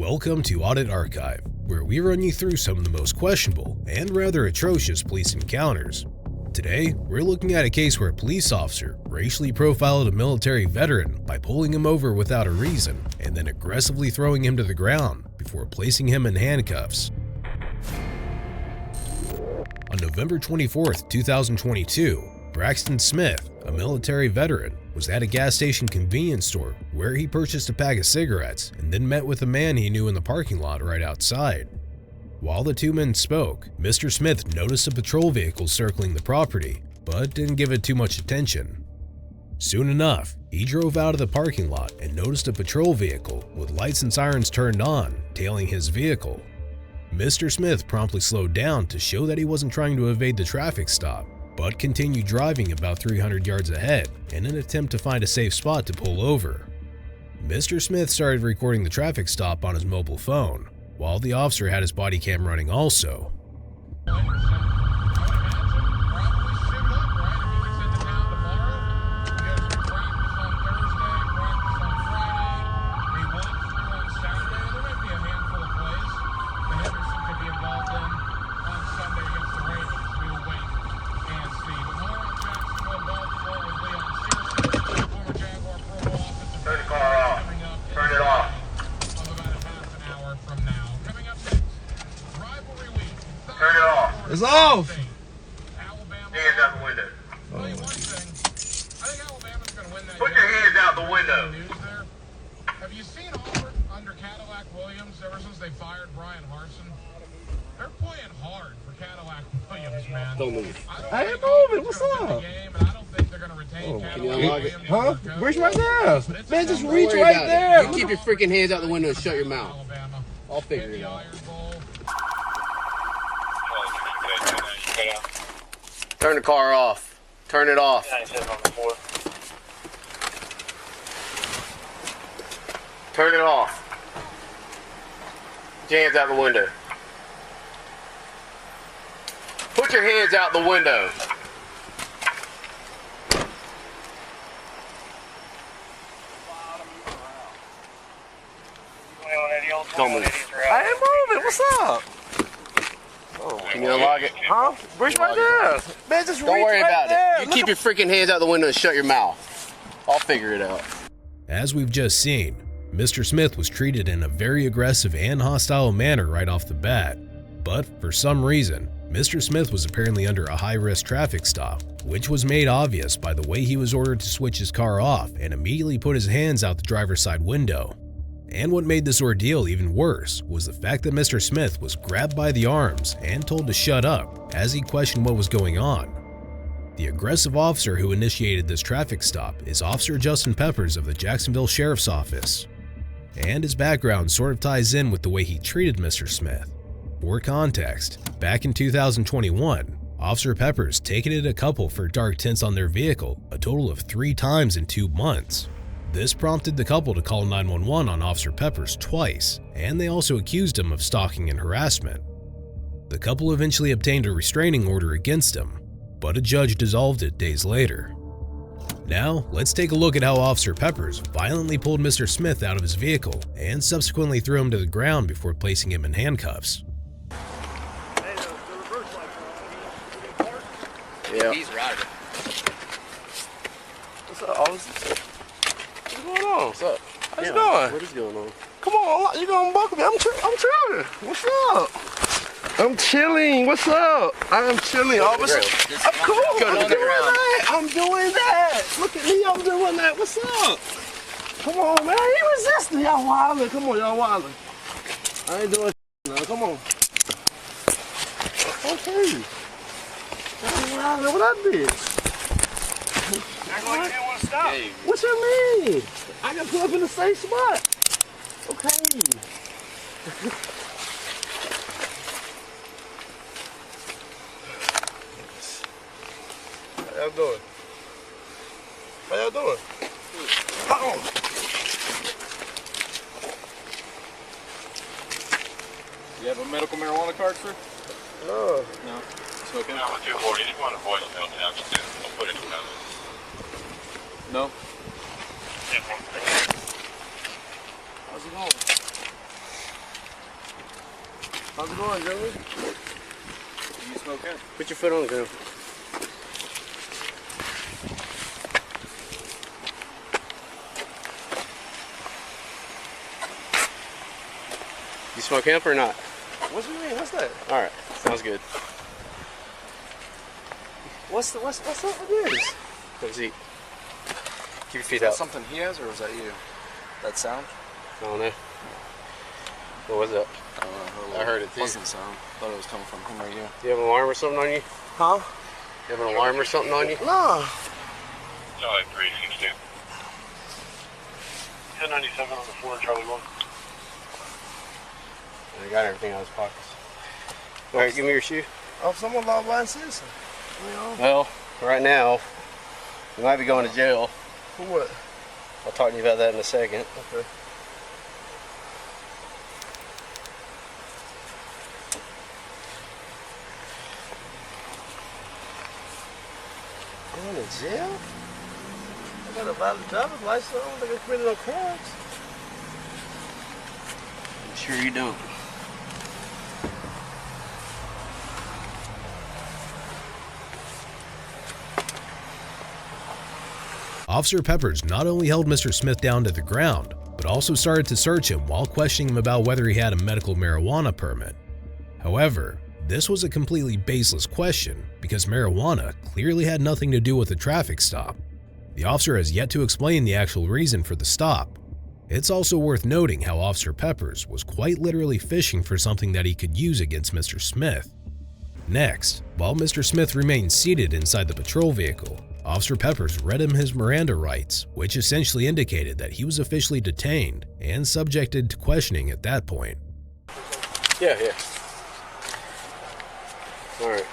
Welcome to Audit Archive, where we run you through some of the most questionable and rather atrocious police encounters. Today, we're looking at a case where a police officer racially profiled a military veteran by pulling him over without a reason and then aggressively throwing him to the ground before placing him in handcuffs. On November 24, 2022, Braxton Smith, a military veteran, was at a gas station convenience store where he purchased a pack of cigarettes and then met with a man he knew in the parking lot right outside. While the two men spoke, Mr. Smith noticed a patrol vehicle circling the property, but didn't give it too much attention. Soon enough, he drove out of the parking lot and noticed a patrol vehicle with lights and sirens turned on, tailing his vehicle. Mr. Smith promptly slowed down to show that he wasn't trying to evade the traffic stop, but continued driving about 300 yards ahead in an attempt to find a safe spot to pull over. Mr. Smith started recording the traffic stop on his mobile phone, while the officer had his body cam running also. It's off! Hands out the window. Put your hands out the window. Have you seen Auburn under Cadillac Williams ever since they fired Brian Harsin? They're playing hard for Cadillac Williams, man. Don't move. I ain't moving. What's up? I don't think they're going to retain Cadillac Williams. Huh? Reach right there. Man, just reach right there. You keep your freaking hands out the window and shut your mouth. I'll figure it out. Turn the car off. Turn it off. Turn it off. Put your hands out the window. Put your hands out the window. Don't move. I ain't moving. What's up? Can you unlock it? Huh? Reach right there. Man, just Don't reach worry right about there. it. You keep your freaking hands out the window and shut your mouth. I'll figure it out. As we've just seen, Mr. Smith was treated in a very aggressive and hostile manner right off the bat. But for some reason, Mr. Smith was apparently under a high-risk traffic stop, which was made obvious by the way he was ordered to switch his car off and immediately put his hands out the driver's side window. And what made this ordeal even worse was the fact that Mr. Smith was grabbed by the arms and told to shut up as he questioned what was going on. The aggressive officer who initiated this traffic stop is Officer Justin Peppers of the Jacksonville Sheriff's Office. And his background sort of ties in with the way he treated Mr. Smith. For context, back in 2021, Officer Peppers ticketed a couple for dark tints on their vehicle a total of 3 times in 2 months. This prompted the couple to call 911 on Officer Peppers twice, and they also accused him of stalking and harassment. The couple eventually obtained a restraining order against him, but a judge dissolved it days later. Now, let's take a look at how Officer Peppers violently pulled Mr. Smith out of his vehicle and subsequently threw him to the ground before placing him in handcuffs. Yeah. He's right. What's up, officer? What's going on? What's up? How's it going? What is going on? Come on, you gonna buckle me? I'm chilling. What's up? I'm chilling. What's up? I'm chilling, officer. I'm cool. I'm doing that. Look at me. I'm doing that. What's up? Come on, man. You resisting. Y'all wildin'. Come on, y'all wildin'. I ain't doing now. Come on. Okay. Y'all wildin'. What I did? Act like you didn't want to stop. Hey. What you mean? I can pull up in the same spot. Okay. How y'all doing? How y'all doing? Oh. You have a medical marijuana card, sir? No. No. Smoking? No, 240. Just want a voicemail now. I'll put it in the comments. No? How's it going? How's it going, gentlemen? You smoking? Put your foot on the ground. You smoke hemp or not? What you mean? What's that? All right, sounds good. What's up with this? Let's eat. Keep your feet Is that out. something he has, or was that you? That sound? I don't know. What was that? I don't know. I heard it too. Pleasant sound. Thought it was coming from him or you. Do you have an alarm or something on you? Huh? You have an alarm or something on you? Nah. Charlie 316. 1097 on the floor, Charlie 1. I got everything out of his pockets. All right, give me your shoe. Oh, someone law-abiding citizen. You know? Well, right now, you might be going to jail. For what? I'll talk to you about that in a second. Okay. Going to jail? I got a valid driver's license. I don't think I committed no crimes. I'm sure you don't. Officer Peppers not only held Mr. Smith down to the ground, but also started to search him while questioning him about whether he had a medical marijuana permit. However, this was a completely baseless question because marijuana clearly had nothing to do with the traffic stop. The officer has yet to explain the actual reason for the stop. It's also worth noting how Officer Peppers was quite literally fishing for something that he could use against Mr. Smith. Next, while Mr. Smith remained seated inside the patrol vehicle, Officer Peppers read him his Miranda rights, which essentially indicated that he was officially detained and subjected to questioning at that point. Yeah. All right.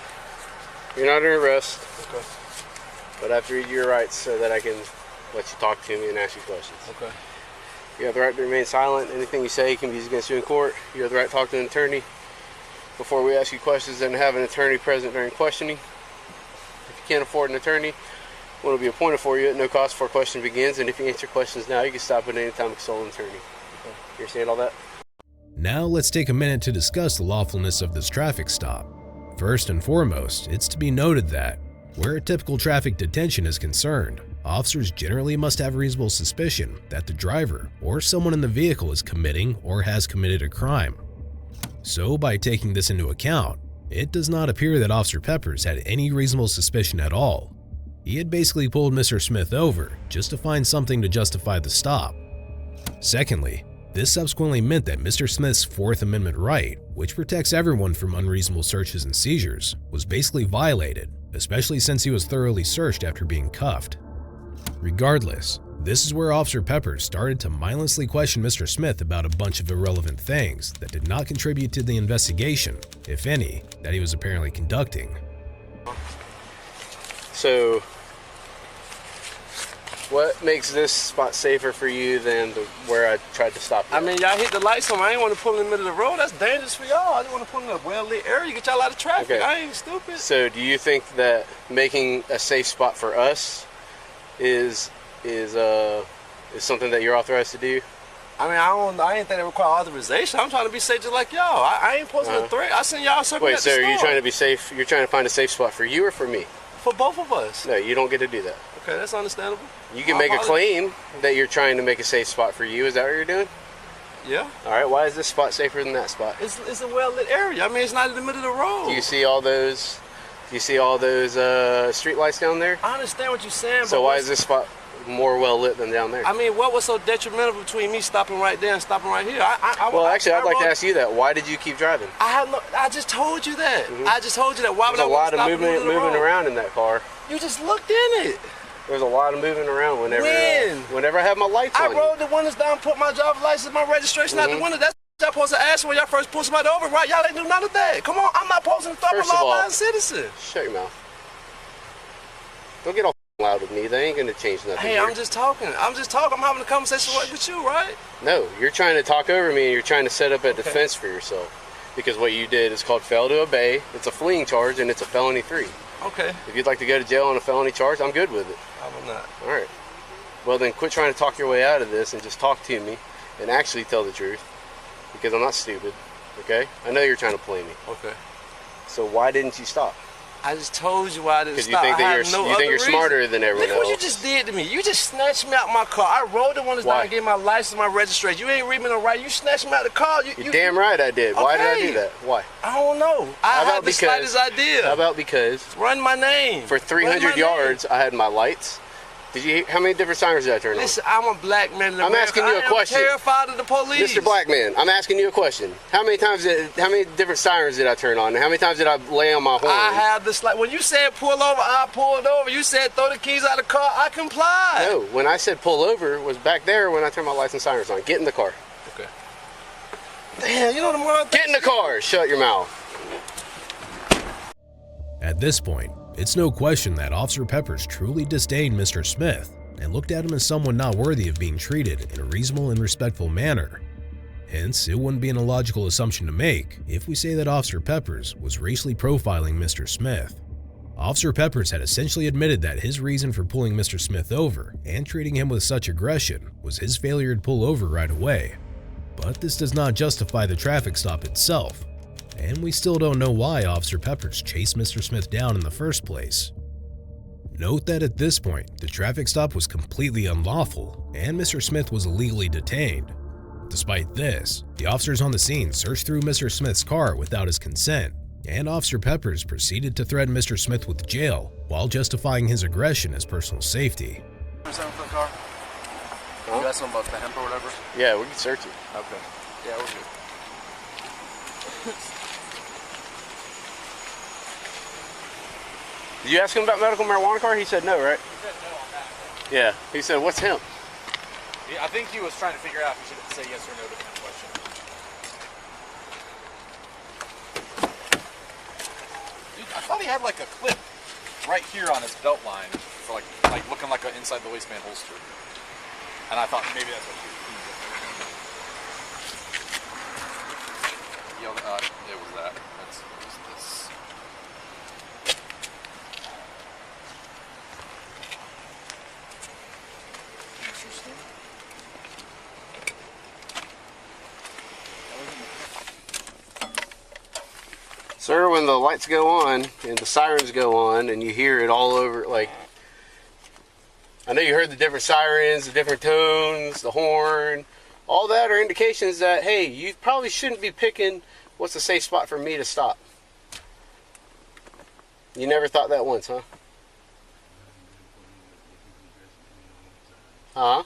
You're not under arrest. Okay. But I have to read your rights so that I can let you talk to me and ask you questions. Okay. You have the right to remain silent. Anything you say can be used against you in court. You have the right to talk to an attorney before we ask you questions and have an attorney present during questioning. If you can't afford an attorney, one will be appointed for you at no cost before question begins. And if you answer questions now, you can stop at any time and consult an attorney. Okay. You understand all that? Now let's take a minute to discuss the lawfulness of this traffic stop. First and foremost, it's to be noted that, where a typical traffic detention is concerned, officers generally must have reasonable suspicion that the driver or someone in the vehicle is committing or has committed a crime. So by taking this into account, it does not appear that Officer Peppers had any reasonable suspicion at all. He had basically pulled Mr. Smith over just to find something to justify the stop. Secondly, this subsequently meant that Mr. Smith's Fourth Amendment right, which protects everyone from unreasonable searches and seizures, was basically violated, especially since he was thoroughly searched after being cuffed. Regardless, this is where Officer Peppers started to mindlessly question Mr. Smith about a bunch of irrelevant things that did not contribute to the investigation, if any, that he was apparently conducting. So, what makes this spot safer for you than where I tried to stop you? I mean, y'all hit the lights on. I ain't want to pull in the middle of the road. That's dangerous for y'all. I just want to pull in a well-lit area. Get y'all out of traffic. Okay. I ain't stupid. So, do you think that making a safe spot for us is something that you're authorized to do? I mean, I ain't think they require authorization. I'm trying to be safe just like y'all. I ain't posing a threat. I seen y'all circle Wait, at the so are you store. trying to be safe? You're trying to find a safe spot for you or for me? For both of us. No, you don't get to do that. Okay, that's understandable. You can make a claim that you're trying to make a safe spot for you. Is that what you're doing? Yeah. All right. Why is this spot safer than that spot? It's a well-lit area. I mean, it's not in the middle of the road. Do you see all those? Do you see all those street lights down there? I understand what you're saying, So but why is this spot more well lit than down there? I mean, what was so detrimental between me stopping right there and stopping right here? Well, actually, I'd like to ask you that. Why did you keep driving? I just told you that. I just told you that. Why would There's I a lot want to of stop in the middle moving of the road? around in that car. You just looked in it. There's a lot of moving around whenever. When? Whenever I have my lights I on. rolled the windows down, put my driver's license, my registration out the window. That's what y'all supposed to ask when y'all first pull somebody over, right? Y'all ain't do none of that. Come on, I'm not supposed to stop a First of all, law-abiding citizen. Shut your mouth. Don't get all loud with me. They ain't gonna change nothing. Hey, here. I'm just talking. I'm having a conversation with you, right? No, you're trying to talk over me and you're trying to set up a defense for yourself. Because what you did is called fail to obey. It's a fleeing charge and it's a felony 3. Okay. If you'd like to go to jail on a felony charge, I'm good with it. I will not. All right. Well, then quit trying to talk your way out of this and just talk to me and actually tell the truth. Because I'm not stupid. Okay? I know you're trying to play me. Okay. So why didn't you stop? I just told you why I didn't Because stop. you think I that had no you think other you're reason. smarter than everyone Look what you else. just did to me. You just snatched me out my car. I rode the one that's Why? not getting my license, my registration. You ain't read me no right. You snatched me out the car. You're damn right I did. Why did I do Okay. that? Why? I don't know. I had the slightest idea. How about because Run my name. for Run 300 my yards I had my lights. Did you? How many different sirens did I turn on? Listen, I'm a black man in I'm America. asking you a question. I am terrified of the police. Mr. Blackman, I'm asking you a question. How many different sirens did I turn on? And how many times did I lay on my horn? I have this like when you said pull over, I pulled over. You said throw the keys out of the car, I complied. No, when I said pull over was back there when I turned my lights and sirens on. Get in the car. Okay. Damn, you know the more I Get in the car. Shut your mouth. At this point, it's no question that Officer Peppers truly disdained Mr. Smith and looked at him as someone not worthy of being treated in a reasonable and respectful manner. Hence, it wouldn't be an illogical assumption to make if we say that Officer Peppers was racially profiling Mr. Smith. Officer Peppers had essentially admitted that his reason for pulling Mr. Smith over and treating him with such aggression was his failure to pull over right away. But this does not justify the traffic stop itself, and we still don't know why Officer Peppers chased Mr. Smith down in the first place. Note that at this point, the traffic stop was completely unlawful and Mr. Smith was illegally detained. Despite this, the officers on the scene searched through Mr. Smith's car without his consent, and Officer Peppers proceeded to threaten Mr. Smith with jail while justifying his aggression as personal safety. For the car? You got something about the hemp or whatever? Yeah, we can search it. Okay. Yeah, we're good. Did you ask him about medical marijuana car? He said no, right? He said no on that. Yeah. He said, what's hemp? I think he was trying to figure out if he should say yes or no to that question. Dude, I thought he had like a clip right here on his belt line for like looking like an inside the waistband holster. And I thought maybe that's what he was doing. It was that. It was this. Interesting. Sir, when the lights go on and the sirens go on and you hear it all over, like, I know you heard the different sirens, the different tones, the horn, all that are indications that, hey, you probably shouldn't be picking what's a safe spot for me to stop. You never thought that once, huh? Huh?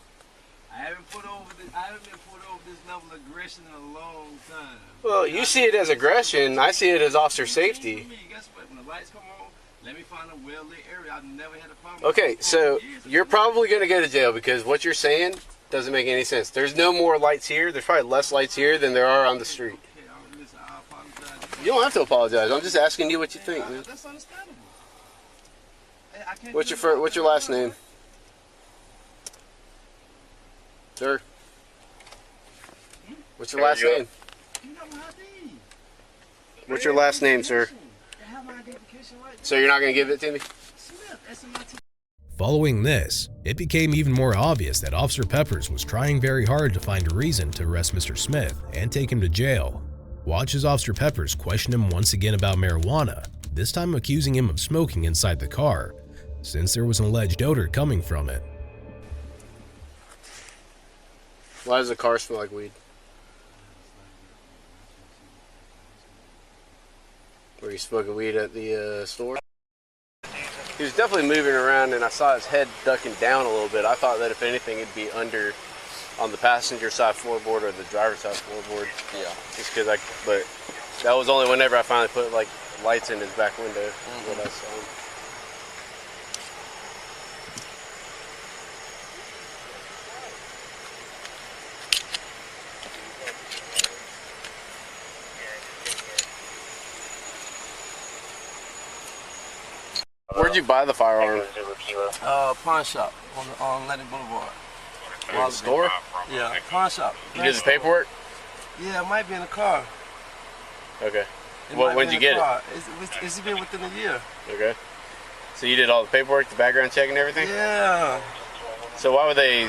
I haven't been put over this level of aggression in a long time. Well, you see it as aggression. I see it as officer safety. Guess what? When the lights come on, let me find a well-lit area. I've never had a problem. Okay, so you're probably going to go to jail because what you're saying doesn't make any sense. There's no more lights here. There's probably less lights here than there are on the street. Okay, listen, I apologize. You don't have to apologize. I'm just asking you what you think, man. That's understandable. Hey, I can't What's do your last name? Sir? What's your last name? You know my ID. What's your last name, sir? I have my identification right So you're not going to give it to me? Smith, S-M-I-T. Following this, it became even more obvious that Officer Peppers was trying very hard to find a reason to arrest Mr. Smith and take him to jail. Watch as Officer Peppers questioned him once again about marijuana, this time accusing him of smoking inside the car, since there was an alleged odor coming from it. Why does the car smell like weed? Were you smoking weed at the store? He was definitely moving around and I saw his head ducking down a little bit. I thought that if anything it'd be under on the passenger side floorboard or the driver's side floorboard. Yeah. Just because but that was only whenever I finally put like lights in his back window. What I saw him. Where'd you buy the firearm? Pawn shop on Atlantic Boulevard. In the store? Yeah, pawn shop. You did the paperwork? Yeah, it might be in the car. Okay. It might When'd be you in get the car. it? It's been within a year. Okay. So you did all the paperwork, the background check and everything? Yeah. So why would they,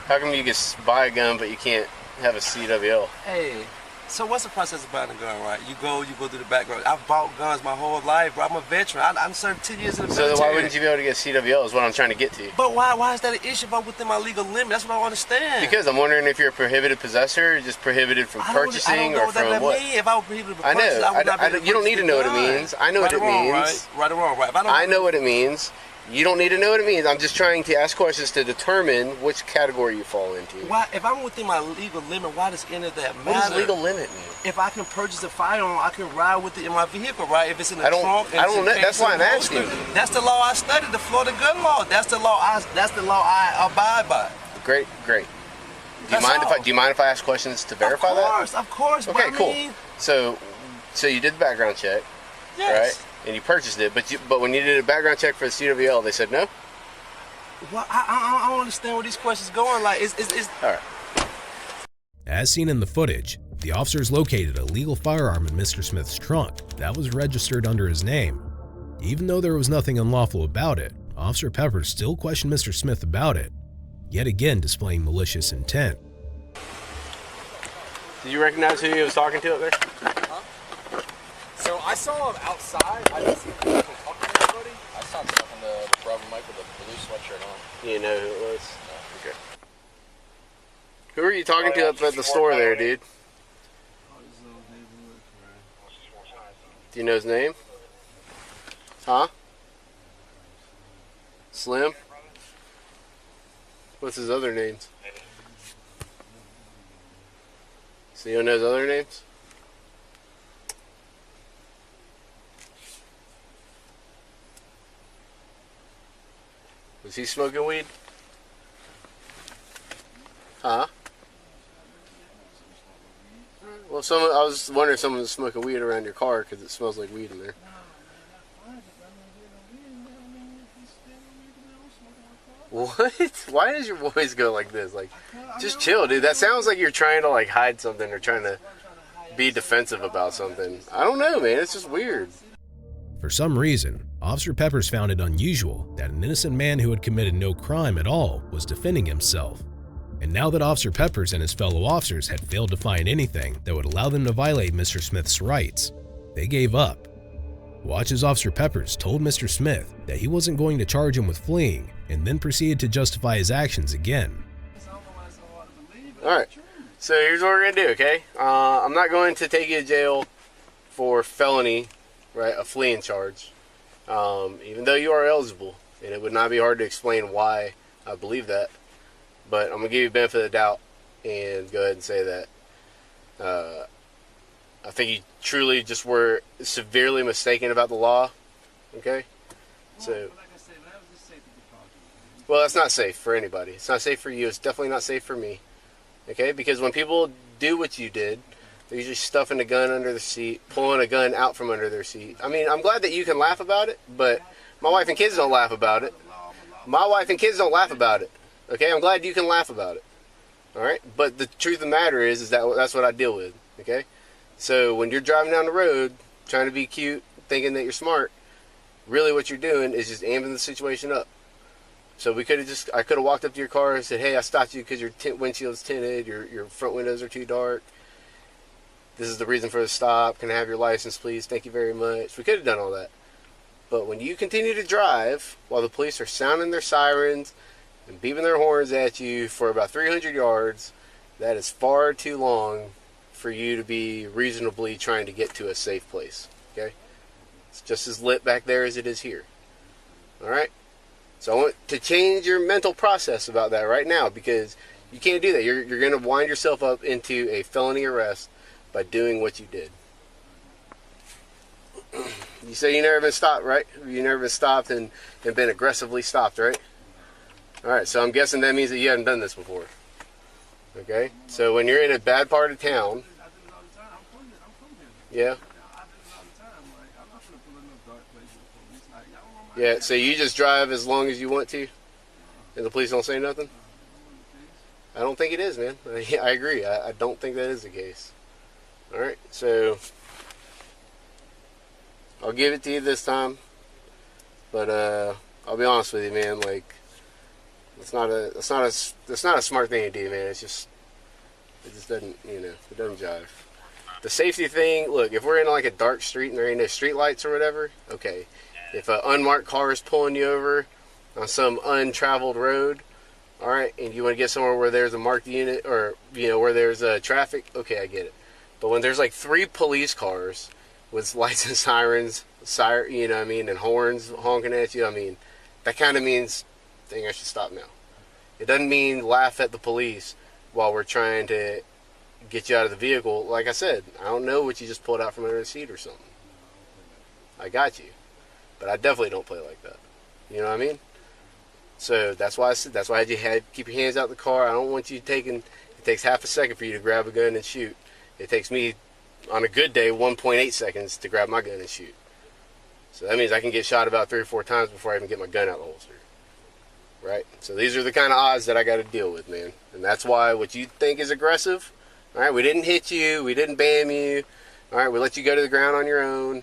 how come you can buy a gun but you can't have a CWL? Hey, So what's the process of buying a gun, right? You go through the background. I've bought guns my whole life, bro. I'm a veteran. I'm served 10 years in the military. So why wouldn't you be able to get CWL is what I'm trying to get to. But why is that an issue if I'm within my legal limit? That's what I don't understand. Because I'm wondering if you're a prohibited possessor, or just prohibited from purchasing, or from what? If I was prohibited from I purchasing, know. I would not be You don't need to know what it means. I know what it means. Right or wrong, right? I know what it means. You don't need to know what it means. I'm just trying to ask questions to determine which category you fall into. Why, if I'm within my legal limit, why does any of that matter? What does legal limit mean? If I can purchase a firearm, I can ride with it in my vehicle, right? If it's in the trunk, I don't know. That's why I'm asking. That's the law I studied, the Florida gun law. That's the law I abide by. Great. Do you mind if I ask questions to verify that? Of course. Okay, cool. So you did the background check, yes. right? And you purchased it, but when you did a background check for the CWL, they said no? Well, I don't understand where these questions going. Like, it's all right. As seen in the footage, the officers located a legal firearm in Mr. Smith's trunk that was registered under his name. Even though there was nothing unlawful about it, Officer Pepper still questioned Mr. Smith about it, yet again displaying malicious intent. Did you recognize who he was talking to up there? So I saw him outside. I didn't see him talking to anybody. I saw him stuff in the rubber mic with a blue sweatshirt on. You didn't know who it was? No. Okay. Who are you talking to up at the store there, dude? Do you know his name? Huh? Slim? What's his other names? So you don't know his other names? Was he smoking weed? Huh? Well, I was wondering if someone was smoking weed around your car because it smells like weed in there. What? Why does your voice go like this? Like, just chill, dude. That sounds like you're trying to like hide something or trying to be defensive about something. I don't know, man. It's just weird. For some reason, Officer Peppers found it unusual that an innocent man who had committed no crime at all was defending himself. And now that Officer Peppers and his fellow officers had failed to find anything that would allow them to violate Mr. Smith's rights, they gave up. Watch as Officer Peppers told Mr. Smith that he wasn't going to charge him with fleeing, and then proceeded to justify his actions again. Alright, so here's what we're going to do, okay? I'm not going to take you to jail for felony, right, a fleeing charge, even though you are eligible, and it would not be hard to explain why I believe that. But I'm going to give you the benefit of the doubt and go ahead and say that I think you truly just were severely mistaken about the law. Okay? So, well, that's not safe for anybody. It's not safe for you. It's definitely not safe for me. Okay? Because when people do what you did, they're usually stuffing a gun under the seat, pulling a gun out from under their seat. I mean, I'm glad that you can laugh about it, but my wife and kids don't laugh about it. My wife and kids don't laugh about it. Okay, I'm glad you can laugh about it. All right, but the truth of the matter is that that's what I deal with. Okay, so when you're driving down the road trying to be cute, thinking that you're smart, really what you're doing is just amping the situation up. So I could have walked up to your car and said, "Hey, I stopped you because your windshield's tinted, your front windows are too dark. This is the reason for the stop. Can I have your license, please? Thank you very much." We could have done all that. But when you continue to drive while the police are sounding their sirens and beeping their horns at you for about 300 yards, that is far too long for you to be reasonably trying to get to a safe place. Okay? It's just as lit back there as it is here. Alright? So I want to change your mental process about that right now, because you can't do that. You're going to wind yourself up into a felony arrest by doing what you did. You say you never been stopped, right? You never been stopped and been aggressively stopped, right? Alright, so I'm guessing that means that you haven't done this before. Okay? So when you're in a bad part of town... Yeah? Yeah, so you just drive as long as you want to? And the police don't say nothing? I don't think it is, man. I agree. I don't think that is the case. Alright, so... I'll give it to you this time. But, I'll be honest with you, man, like... It's not a smart thing to do, man. It just doesn't, it doesn't jive. The safety thing, look, if we're in like a dark street and there ain't no street lights or whatever, okay. If an unmarked car is pulling you over on some untraveled road, all right, and you want to get somewhere where there's a marked unit or, you know, where there's traffic, okay, I get it. But when there's like 3 police cars with lights and sirens, you know what I mean, and horns honking at you, I mean, that kind of means, I think I should stop now. It doesn't mean laugh at the police while we're trying to get you out of the vehicle. Like I said, I don't know what you just pulled out from under the seat or something. I got you. But I definitely don't play like that. You know what I mean? So that's why I said, that's why I had keep your hands out the car. I don't want you taking, it takes half a second for you to grab a gun and shoot. It takes me, on a good day, 1.8 seconds to grab my gun and shoot. So that means I can get shot about 3 or 4 times before I even get my gun out of the holster. Right? So these are the kind of odds that I got to deal with, man. And that's why what you think is aggressive, all right, we didn't hit you, we didn't bam you, all right, we let you go to the ground on your own,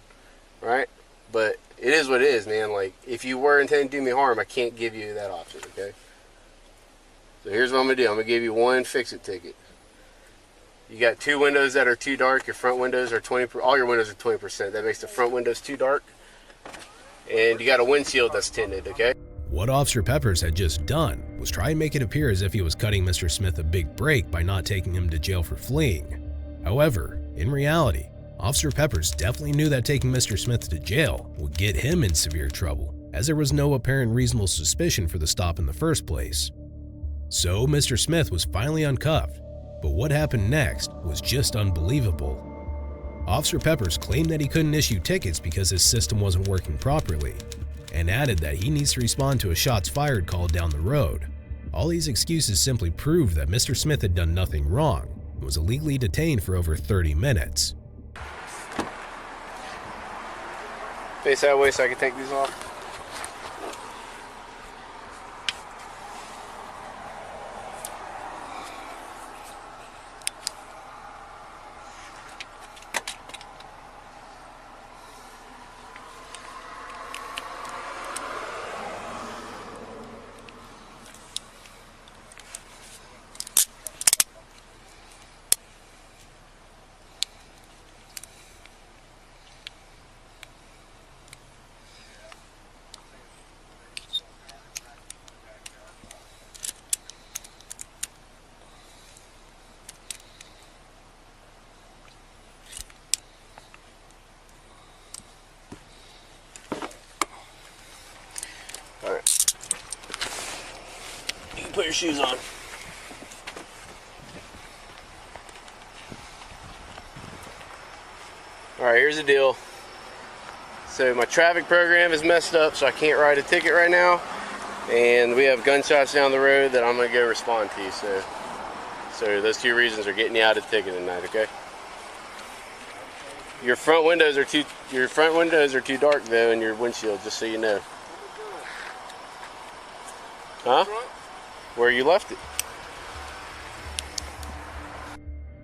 all right? But it is what it is, man. Like, if you were intending to do me harm, I can't give you that option, okay? So here's what I'm going to do. I'm going to give you 1 fix-it ticket. You got 2 windows that are too dark. Your front windows are 20%. All your windows are 20%. That makes the front windows too dark. And you got a windshield that's tinted, okay? What Officer Peppers had just done was try and make it appear as if he was cutting Mr. Smith a big break by not taking him to jail for fleeing. However, in reality, Officer Peppers definitely knew that taking Mr. Smith to jail would get him in severe trouble, as there was no apparent reasonable suspicion for the stop in the first place. So Mr. Smith was finally uncuffed, but what happened next was just unbelievable. Officer Peppers claimed that he couldn't issue tickets because his system wasn't working properly, and added that he needs to respond to a shots fired call down the road. All these excuses simply proved that Mr. Smith had done nothing wrong and was illegally detained for over 30 minutes. Face that way so I can take these off. Put your shoes on. Alright, here's the deal. So my traffic program is messed up, so I can't write a ticket right now. And we have gunshots down the road that I'm going to go respond to. So those 2 reasons are getting you out of the ticket tonight, okay? Your front windows are too dark though in your windshield, just so you know. Huh? Where you left it.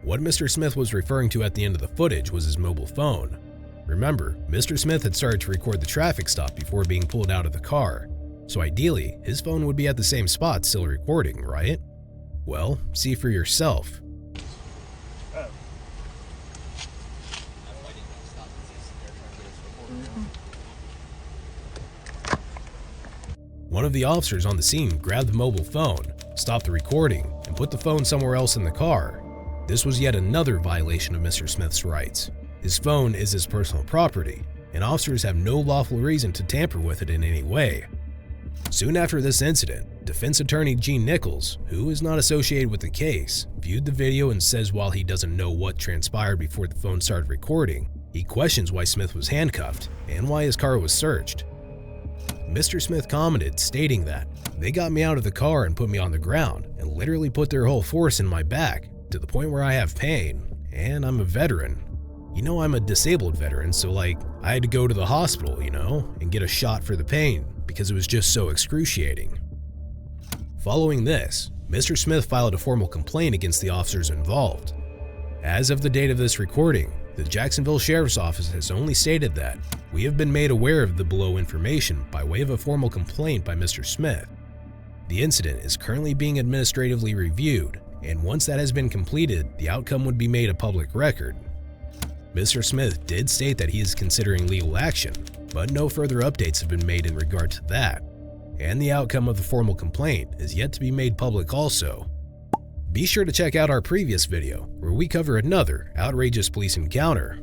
What Mr. Smith was referring to at the end of the footage was his mobile phone. Remember, Mr. Smith had started to record the traffic stop before being pulled out of the car, so ideally, his phone would be at the same spot still recording, right? Well, see for yourself. One of the officers on the scene grabbed the mobile phone, stopped the recording, and put the phone somewhere else in the car. This was yet another violation of Mr. Smith's rights. His phone is his personal property, and officers have no lawful reason to tamper with it in any way. Soon after this incident, defense attorney Gene Nichols, who is not associated with the case, viewed the video and says while he doesn't know what transpired before the phone started recording, he questions why Smith was handcuffed and why his car was searched. Mr. Smith commented, stating that, "They got me out of the car and put me on the ground and literally put their whole force in my back to the point where I have pain, and I'm a veteran. You know, I'm a disabled veteran, so like, I had to go to the hospital, you know, and get a shot for the pain because it was just so excruciating." Following this, Mr. Smith filed a formal complaint against the officers involved. As of the date of this recording, the Jacksonville Sheriff's Office has only stated that, "We have been made aware of the below information by way of a formal complaint by Mr. Smith. The incident is currently being administratively reviewed, and once that has been completed, the outcome would be made a public record." Mr. Smith did state that he is considering legal action, but no further updates have been made in regard to that, and the outcome of the formal complaint is yet to be made public also. Be sure to check out our previous video, where we cover another outrageous police encounter